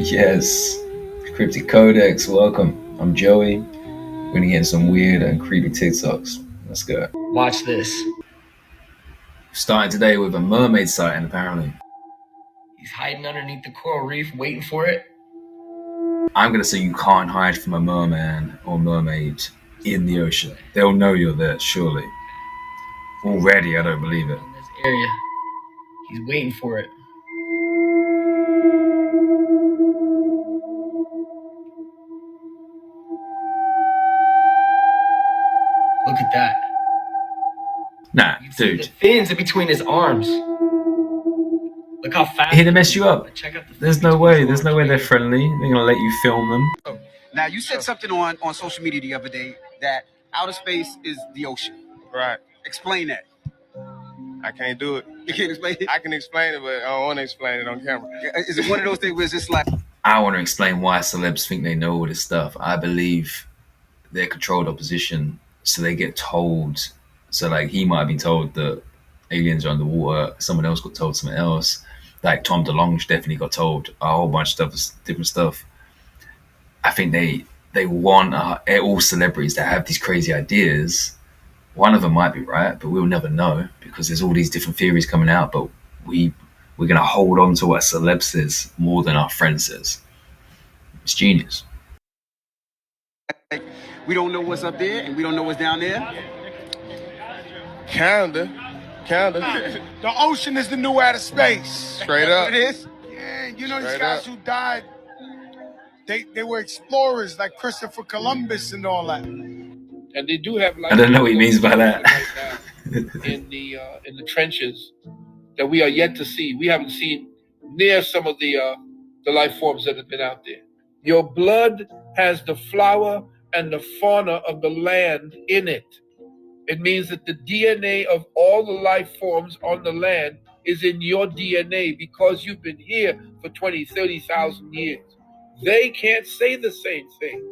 Yes, Cryptic Codex, welcome. I'm Joey. We're gonna get in some weird and creepy TikToks. Let's go. Watch this. Starting today with a mermaid sighting, apparently. He's hiding underneath the coral reef, waiting for it. I'm gonna say you can't hide from a merman or mermaid in the ocean. They'll know you're there, surely. Already, I don't believe it. In this area. He's waiting for it. Look at that. Nah, You see the dude. fins in between his arms. Look how fast. Here to mess you up. Check out the There's no way. There's no way they're friendly. They're gonna let you film them. Now, you said something on social media the other day that outer space is the ocean. Right. Explain that. I can't do it. You can't explain it? I can explain it, but I don't want to explain it on camera. Is it one of those things where it's just like... I want to explain why celebs think they know all this stuff. I believe they're controlled opposition, so they get told. So, like, he might have been told that aliens are underwater. Someone else got told something else. Like, Tom DeLonge definitely got told a whole bunch of stuff, different stuff. I think they want all celebrities to have these crazy ideas. One of them might be right, but we'll never know because there's all these different theories coming out. But we're going to hold on to what a celeb says more than our friend says. It's genius. We don't know what's up there, and we don't know what's down there. Kinda. The ocean is the new outer space. Straight up. It is? Yeah, you know these Straight guys up. who died, they were explorers like Christopher Columbus and all that. And they do have like I don't know what he means by that. in the trenches that we are yet to see. We haven't seen near some of the life forms that have been out there. Your blood has the flora and the fauna of the land in it. It means that the DNA of all the life forms on the land is in your DNA because you've been here for 20, 30,000 years. They can't say the same thing.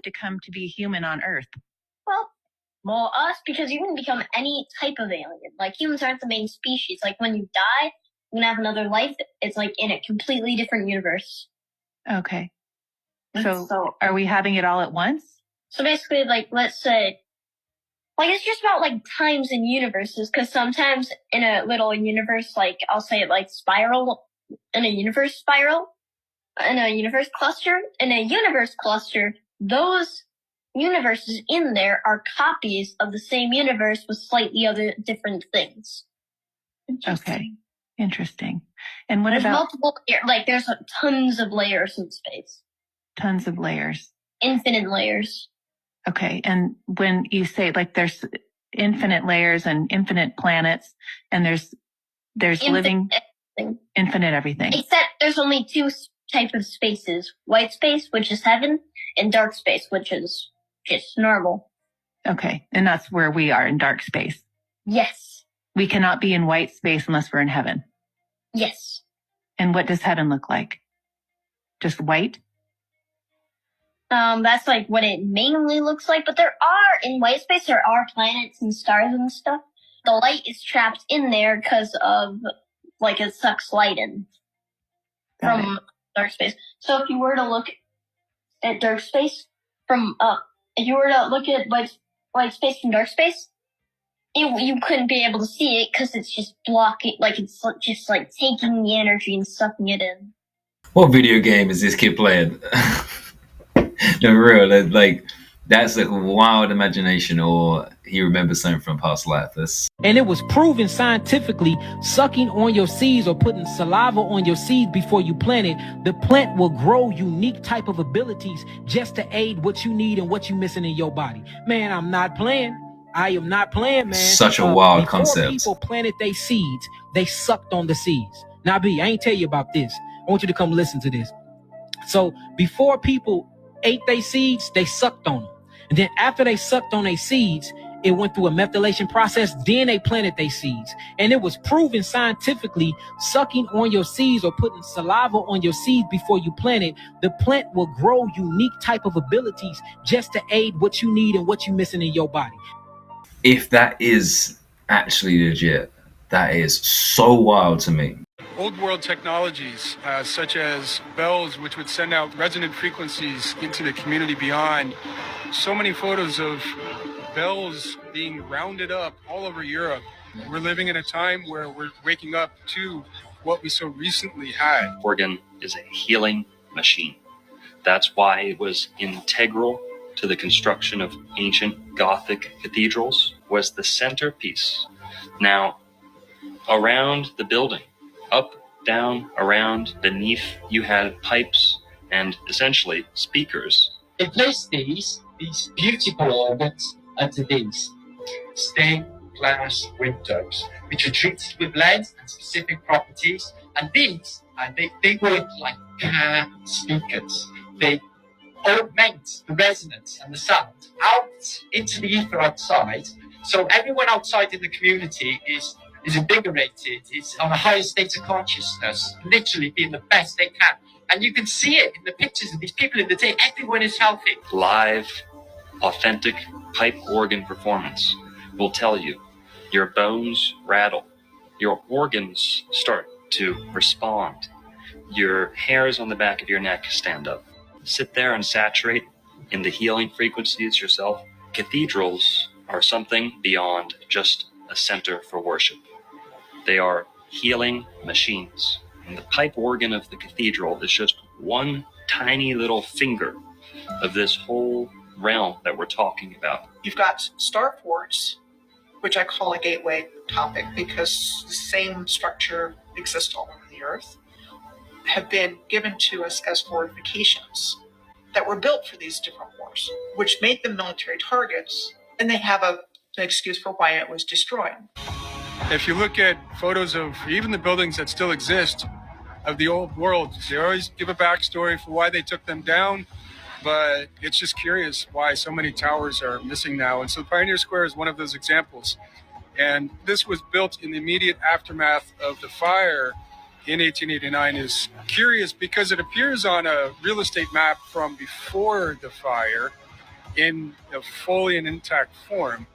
To come to be human on Earth? Well, us, because you can become any type of alien. Like, humans aren't the main species. Like, when you die, you're gonna have another life. It's like in a completely different universe. Okay. So are we having it all at once? So basically, like, let's say, like, it's just about, like, times in universes, because sometimes in a little universe, like, I'll say it, like, spiral, in a universe spiral, in a universe cluster, those universes in there are copies of the same universe with slightly other different things. Okay. Interesting. And what There's about multiple, like, there's tons of layers in space. tons of layers? Infinite layers. Okay. And when you say like there's infinite layers and infinite planets and there's living everything. Infinite everything. Except there's only two types of spaces. White space, which is heaven, and dark space, which is just normal. Okay. And that's where we are in dark space. Yes. We cannot be in white space unless we're in heaven. Yes. And what does heaven look like? Just white? That's like what it mainly looks like, but in white space, there are planets and stars and stuff. The light is trapped in there because of, like, it sucks light in from dark space. So if you were to look at dark space if you were to look at white space from dark space, you couldn't be able to see it because it's just blocking, like, it's just, like, taking the energy and sucking it in. What video game is this kid playing? No, for real. Like, that's like a wild imagination, or he remembers something from past life. And it was proven scientifically, sucking on your seeds or putting saliva on your seeds before you plant it, the plant will grow unique type of abilities just to aid what you need and what you're missing in your body. Man, I'm not playing. I am not playing, man. Such a wild concept. Before people planted their seeds, they sucked on the seeds. Now, B, I ain't tell you about this. I want you to come listen to this. So before people ate their seeds, they sucked on them. And then after they sucked on their seeds, it went through a methylation process. Then they planted their seeds. And it was proven scientifically, sucking on your seeds or putting saliva on your seeds before you plant it, the plant will grow unique type of abilities just to aid what you need and what you're missing in your body. If that is actually legit, that is so wild to me. old world technologies, such as bells, which would send out resonant frequencies into the community beyond. So many photos of bells being rounded up all over Europe. We're living in a time where we're waking up to what we so recently had. Organ is a healing machine. That's why it was integral to the construction of ancient Gothic cathedrals, was the centerpiece. Now, around the building, up, down, around, beneath, you had pipes and essentially speakers. They placed these beautiful organs under these stained glass windows, which are treated with lead and specific properties. And these, they work like car speakers. They augment the resonance and the sound out into the ether outside. So everyone outside in the community is invigorated, is on a higher state of consciousness, literally being the best they can. And you can see it in the pictures of these people in the day. Everyone is healthy. Live, authentic pipe organ performance will tell you your bones rattle, your organs start to respond, your hairs on the back of your neck stand up. Sit there and saturate in the healing frequencies yourself. Cathedrals are something beyond just a center for worship. They are healing machines. And the pipe organ of the cathedral is just one tiny little finger of this whole realm that we're talking about. You've got starports, which I call a gateway topic because the same structure exists all over the earth, have been given to us as fortifications that were built for these different wars, which made them military targets, and they have an excuse for why it was destroyed. If you look at photos of even the buildings that still exist of the old world, they always give a backstory for why they took them down, but it's just curious why so many towers are missing now. And so Pioneer Square is one of those examples. And this was built in the immediate aftermath of the fire in 1889. Is curious because it appears on a real estate map from before the fire in a fully and intact form.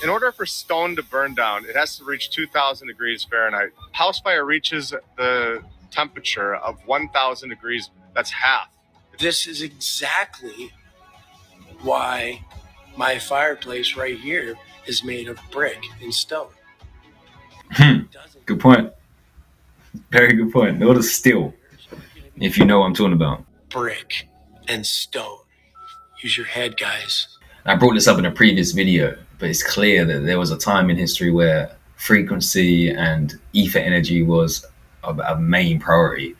In order for stone to burn down, it has to reach 2,000 degrees Fahrenheit. House fire reaches the temperature of 1,000 degrees. That's half. This is exactly why my fireplace right here is made of brick and stone. Good point. Very good point. Not as steel, if you know what I'm talking about. Brick and stone. Use your head, guys. I brought this up in a previous video, but it's clear that there was a time in history where frequency and ether energy was a main priority.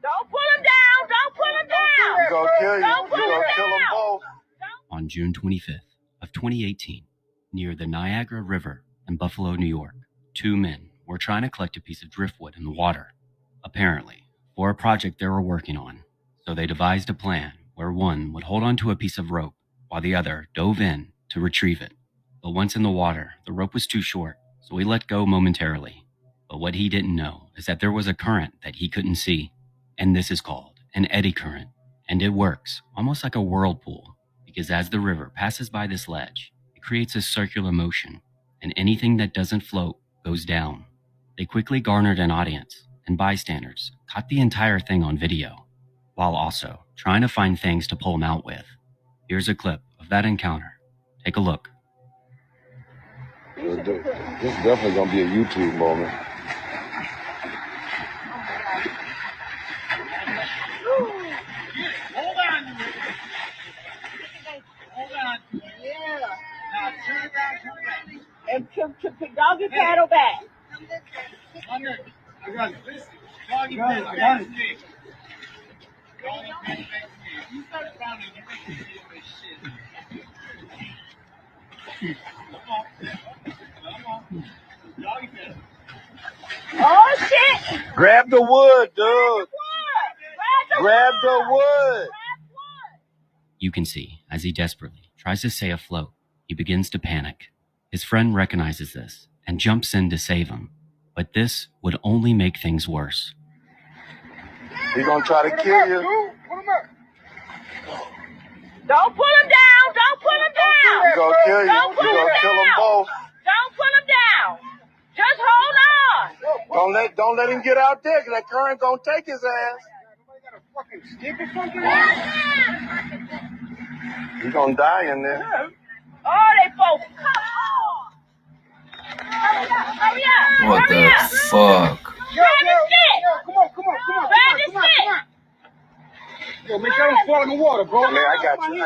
Don't pull him down! Don't pull him down! We're gonna kill you. Don't pull We're him gonna kill them down! both. On June 25th of 2018, near the Niagara River in Buffalo, New York, two men were trying to collect a piece of driftwood in the water, apparently for a project they were working on. So they devised a plan where one would hold onto a piece of rope while the other dove in to retrieve it. But once in the water, the rope was too short, so he let go momentarily. But what he didn't know is that there was a current that he couldn't see, and this is called an eddy current. And it works almost like a whirlpool, because as the river passes by this ledge, it creates a circular motion, and anything that doesn't float goes down. They quickly garnered an audience, and bystanders caught the entire thing on video, while also trying to find things to pull them out with. Here's a clip of that encounter. Take a look. This is definitely gonna be a YouTube moment. Hold on. Hold on. Yeah. Now turn around, turn back. And doggy paddle back. I got it. Doggy paddle back. I got it. Doggy paddle back to me. If you start pounding, you're making me do this shit. Come on. Come on. Doggy paddle. Oh, shit! Grab the wood, dude. Grab the wood. You can see, as he desperately tries to stay afloat, he begins to panic. His friend recognizes this and jumps in to save him. But this would only make things worse. He's gonna try to kill you. Don't pull him down! Don't pull him down! He's gonna kill you. Don't He's pull him gonna kill them down! both. Don't pull him down! Just hold on! Don't let him get out there, because that current gonna take his ass. He's gonna die in there. Oh, they both. Hurry up. What the fuck? Come on. Yo, make sure I don't fall in the water, bro. Man, I got you.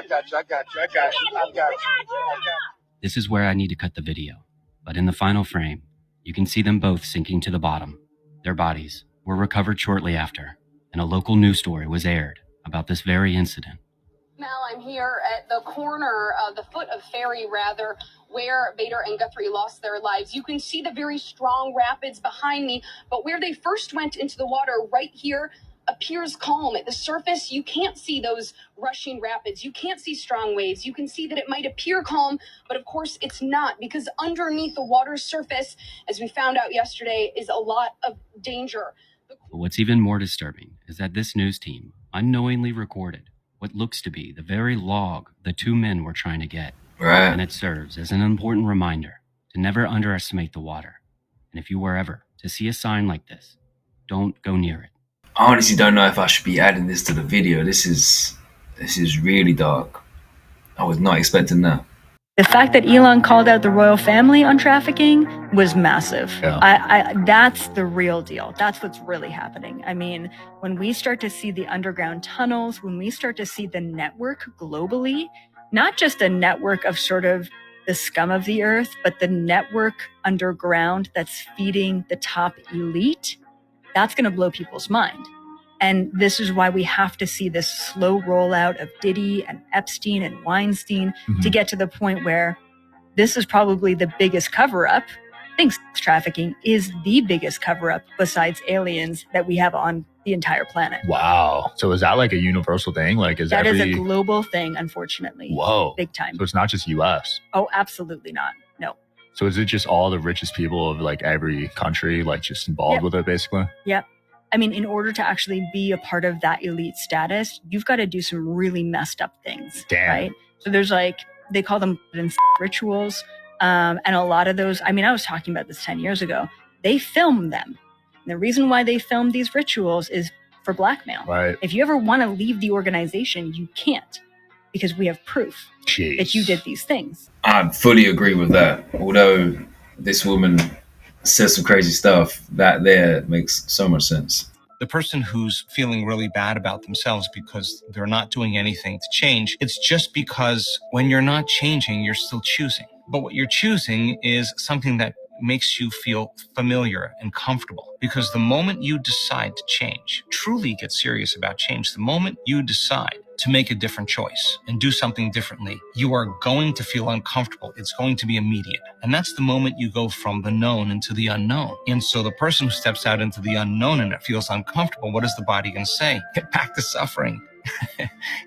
This is where I need to cut the video. But in the final frame, you can see them both sinking to the bottom. Their bodies were recovered shortly after, and a local news story was aired about this very incident. Mel, I'm here at the corner, the foot of Ferry, rather, where Vader and Guthrie lost their lives. You can see the very strong rapids behind me, but where they first went into the water right here appears calm. At the surface, you can't see those rushing rapids. You can't see strong waves. You can see that it might appear calm, but of course it's not, because underneath the water's surface, as we found out yesterday, is a lot of danger. But what's even more disturbing is that this news team unknowingly recorded what looks to be the very log the two men were trying to get. Right. And it serves as an important reminder to never underestimate the water. And if you were ever to see a sign like this, don't go near it. I honestly don't know if I should be adding this to the video. This is really dark. I was not expecting that. The fact that Elon called out the royal family on trafficking was massive. Yeah. That's the real deal. That's what's really happening. I mean, when we start to see the underground tunnels, when we start to see the network globally, not just a network of sort of the scum of the earth, but the network underground that's feeding the top elite, that's going to blow people's mind. And this is why we have to see this slow rollout of Diddy and Epstein and Weinstein to get to the point where this is probably the biggest cover-up. I think sex trafficking is the biggest cover-up besides aliens that we have on the entire planet. Wow. So is that like a universal thing? Like, is that is a global thing, unfortunately. Whoa. Big time. So it's not just US? Oh, absolutely not. No. So is it just all the richest people of like every country like just involved with it basically? Yep. I mean, in order to actually be a part of that elite status, you've got to do some really messed up things. Damn. Right? So there's like, they call them rituals. And a lot of those, I mean, I was talking about this 10 years ago. They film them. And the reason why they film these rituals is for blackmail. Right. If you ever want to leave the organization, you can't, because we have proof that you did these things. I fully agree with that. Although this woman says some crazy stuff, that there makes so much sense. The person who's feeling really bad about themselves because they're not doing anything to change, it's just because when you're not changing, you're still choosing. But what you're choosing is something that makes you feel familiar and comfortable. Because the moment you decide to change, truly get serious about change, the moment you decide to make a different choice and do something differently, you are going to feel uncomfortable. It's going to be immediate. And that's the moment you go from the known into the unknown. And so the person who steps out into the unknown and it feels uncomfortable, what is the body going to say? Get back to suffering.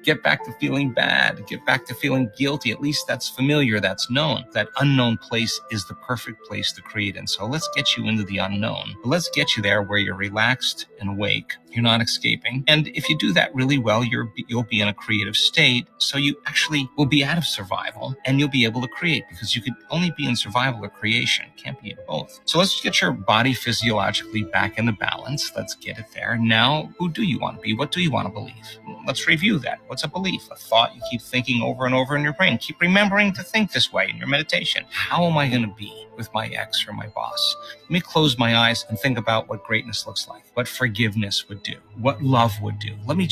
Get back to feeling bad. Get back to feeling guilty. At least that's familiar. That's known. That unknown place is the perfect place to create in. So let's get you into the unknown. But let's get you there where you're relaxed and awake. You're not escaping. And if you do that really well, you'll be in a creative state. So you actually will be out of survival and you'll be able to create, because you could only be in survival or creation. Can't be in both. So let's get your body physiologically back in the balance. Let's get it there. Now, who do you want to be? What do you want to believe? Let's review that. What's a belief? A thought you keep thinking over and over in your brain. Keep remembering to think this way in your meditation. How am I going to be with my ex or my boss? Let me close my eyes and think about what greatness looks like, what forgiveness would do, what love would do. Let me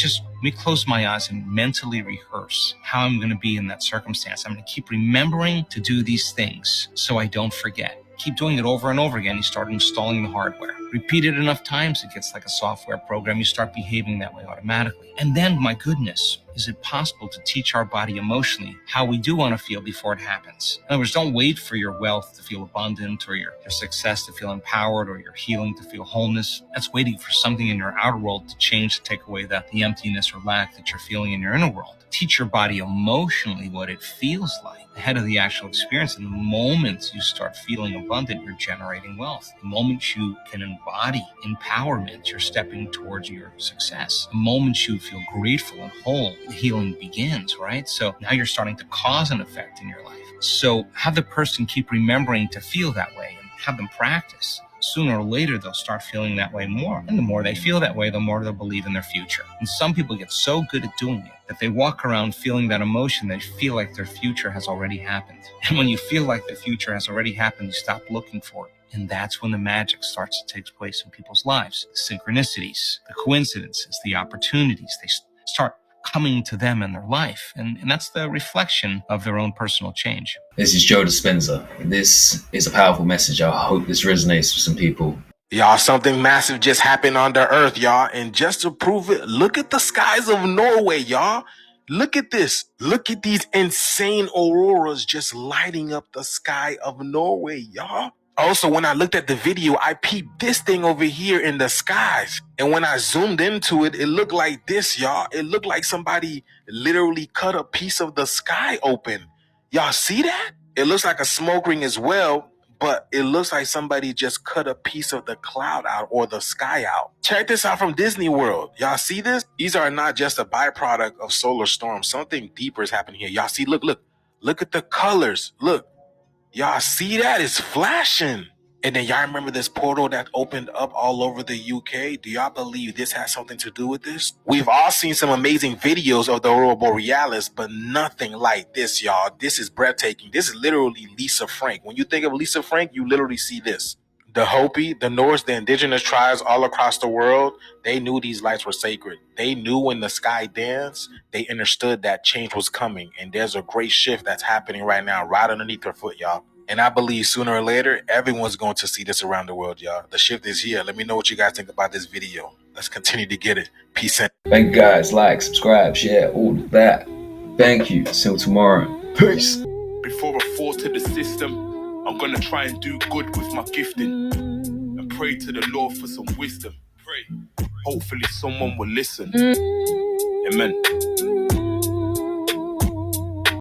close my eyes and mentally rehearse how I'm going to be in that circumstance. I'm going to keep remembering to do these things so I don't forget. Keep doing it over and over again. You start installing the hardware. Repeat it enough times, it gets like a software program. You start behaving that way automatically. And then, my goodness, is it possible to teach our body emotionally how we do want to feel before it happens? In other words, don't wait for your wealth to feel abundant or your success to feel empowered or your healing to feel wholeness. That's waiting for something in your outer world to change, to take away the emptiness or lack that you're feeling in your inner world. Teach your body emotionally what it feels like ahead of the actual experience. And the moment you start feeling abundant, you're generating wealth. The moment you can embody empowerment, you're stepping towards your success. The moment you feel grateful and whole, the healing begins, right? So now you're starting to cause an effect in your life. So have the person keep remembering to feel that way and have them practice. sooner or later they'll start feeling that way more. And the more they feel that way, the more they'll believe in their future. And some people get so good at doing it that they walk around feeling that emotion, they feel like their future has already happened. And when you feel like the future has already happened, you stop looking for it. And that's when the magic starts to take place in people's lives. The synchronicities, the coincidences, the opportunities, they start coming to them in their life. And that's the reflection of their own personal change. This is Joe Dispenza. This is a powerful message. I hope this resonates with some people. Y'all, something massive just happened on the earth, y'all. And just to prove it, look at the skies of Norway, y'all. Look at this. Look at these insane auroras just lighting up the sky of Norway, y'all. Also, when I looked at the video, I peeped this thing over here in the skies. And when I zoomed into it, it looked like this, y'all. It looked like somebody literally cut a piece of the sky open. Y'all see that? It looks like a smoke ring as well, but it looks like somebody just cut a piece of the cloud out or the sky out. Check this out from Disney World. Y'all see this? These are not just a byproduct of solar storms. Something deeper is happening here. Y'all see, look at the colors. Look. Y'all see that? It's flashing. And then y'all remember this portal that opened up all over the UK? Do y'all believe this has something to do with this? We've all seen some amazing videos of the Aurora Borealis, but nothing like this, y'all. This is breathtaking. This is literally Lisa Frank. When you think of Lisa Frank, you literally see this. The Hopi, the Norse, the indigenous tribes all across the world, they knew these lights were sacred. They knew when the sky danced, they understood that change was coming. And there's a great shift that's happening right now, right underneath their foot, y'all. And I believe sooner or later, everyone's going to see this around the world, y'all. The shift is here. Let me know what you guys think about this video. Let's continue to get it. Peace out. Thank you guys. Like, subscribe, share, all of that. Thank you. Till tomorrow. Peace. Before I fall to the system, I'm gonna try and do good with my gifting and pray to the Lord for some wisdom. Pray. Hopefully someone will listen. Amen.